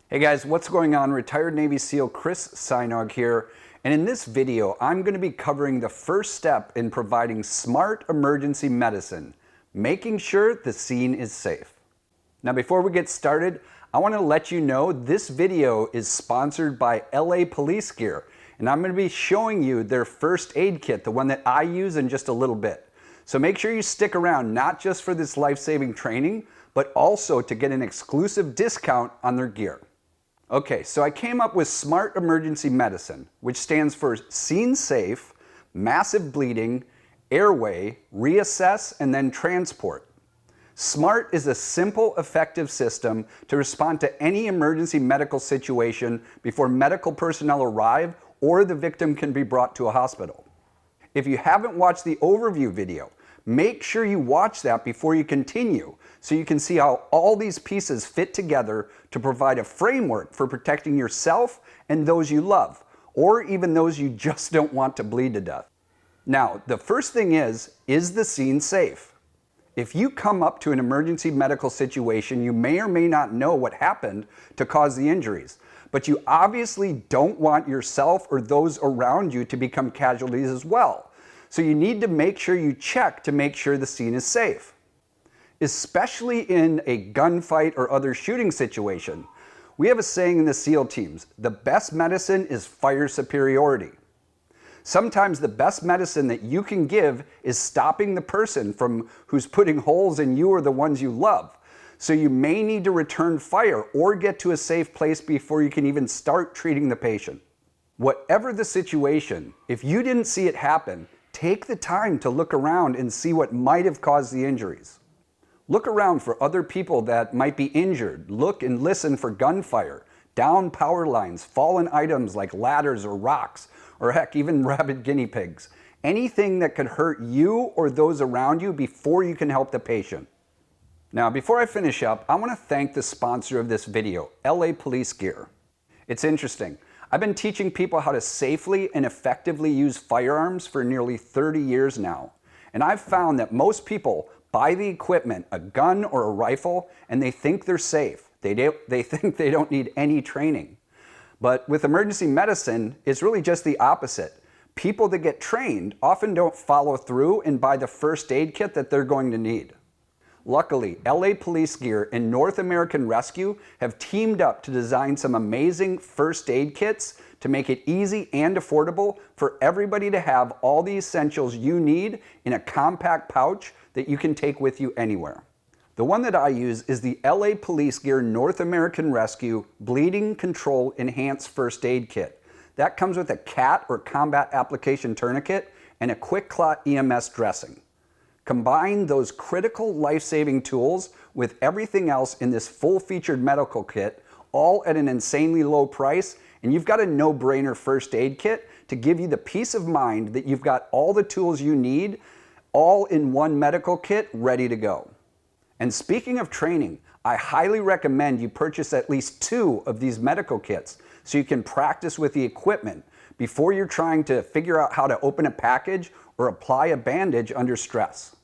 Hey guys, what's going on? Retired Navy SEAL Chris Sinog here, and in this video I'm going to be covering the first step in providing smart emergency medicine, making sure the scene is safe. Now before we get started, I want to let you know this video is sponsored by LA Police Gear, and I'm going to be showing you their first aid kit, the one that I use, in just a little bit. So make sure you stick around, not just for this life-saving training, but also to get an exclusive discount on their gear. Okay, so I came up with SMART Emergency Medicine, which stands for Scene Safe, Massive Bleeding, Airway, Reassess, and then Transport. SMART is a simple, effective system to respond to any emergency medical situation before medical personnel arrive or the victim can be brought to a hospital. If you haven't watched the overview video, make sure you watch that before you continue so you can see how all these pieces fit together to provide a framework for protecting yourself and those you love, or even those you just don't want to bleed to death. Now, the first thing is the scene safe? If you come up to an emergency medical situation, you may or may not know what happened to cause the injuries, but you obviously don't want yourself or those around you to become casualties as well. So you need to make sure you check to make sure the scene is safe. Especially in a gunfight or other shooting situation, we have a saying in the SEAL teams: the best medicine is fire superiority. Sometimes the best medicine that you can give is stopping the person from who's putting holes in you or the ones you love. So you may need to return fire or get to a safe place before you can even start treating the patient. Whatever the situation, if you didn't see it happen, take the time to look around and see what might have caused the injuries. Look around for other people that might be injured. Look and listen for gunfire, down power lines, fallen items like ladders or rocks, or heck, even rabid guinea pigs. Anything that could hurt you or those around you before you can help the patient. Now, before I finish up, I want to thank the sponsor of this video, LA Police Gear. It's interesting. I've been teaching people how to safely and effectively use firearms for nearly 30 years now. And I've found that most people buy the equipment, a gun or a rifle, and they think they're safe. They think they don't need any training. But with emergency medicine, it's really just the opposite. People that get trained often don't follow through and buy the first aid kit that they're going to need. Luckily, LA Police Gear and North American Rescue have teamed up to design some amazing first aid kits to make it easy and affordable for everybody to have all the essentials you need in a compact pouch that you can take with you anywhere. The one that I use is the LA Police Gear North American Rescue Bleeding Control Enhanced First Aid Kit. That comes with a CAT or Combat Application Tourniquet and a Quick Clot EMS dressing. Combine those critical life-saving tools with everything else in this full-featured medical kit, all at an insanely low price, and you've got a no-brainer first aid kit to give you the peace of mind that you've got all the tools you need, all in one medical kit ready to go. And speaking of training, I highly recommend you purchase at least 2 of these medical kits so you can practice with the equipment before you're trying to figure out how to open a package or apply a bandage under stress.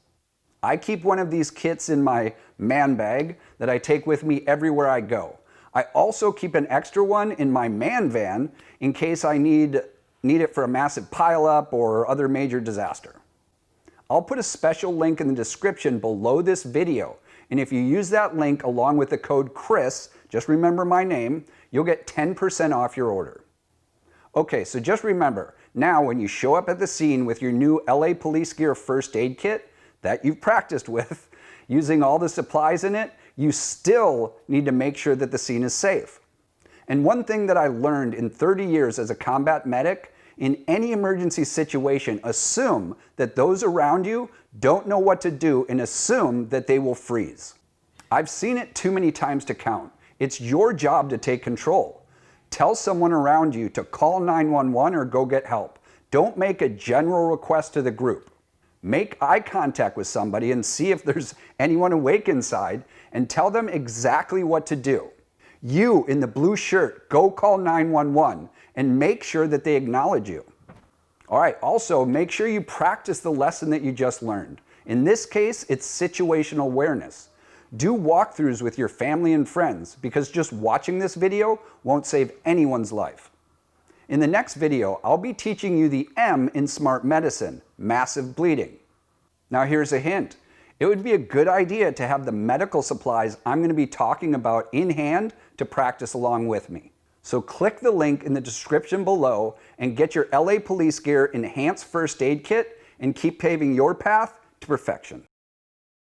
I keep one of these kits in my man bag that I take with me everywhere I go. I also keep an extra one in my man van in case I need it for a massive pileup or other major disaster. I'll put a special link in the description below this video, and if you use that link along with the code CHRIS, just remember my name, you'll get 10% off your order. Okay, so just remember, now when you show up at the scene with your new LA Police Gear first aid kit that you've practiced with, using all the supplies in it, you still need to make sure that the scene is safe. And one thing that I learned in 30 years as a combat medic: in any emergency situation, assume that those around you don't know what to do and assume that they will freeze. I've seen it too many times to count. It's your job to take control. Tell someone around you to call 911 or go get help. Don't make a general request to the group. Make eye contact with somebody and see if there's anyone awake inside and tell them exactly what to do. You in the blue shirt, go call 911 and make sure that they acknowledge you. All right, also make sure you practice the lesson that you just learned. In this case, it's situational awareness. Do walkthroughs with your family and friends because just watching this video won't save anyone's life. In the next video, I'll be teaching you the M in smart medicine, massive bleeding. Now here's a hint. It would be a good idea to have the medical supplies I'm going to be talking about in hand to practice along with me. So click the link in the description below and get your LA Police Gear Enhanced First Aid Kit and keep paving your path to perfection.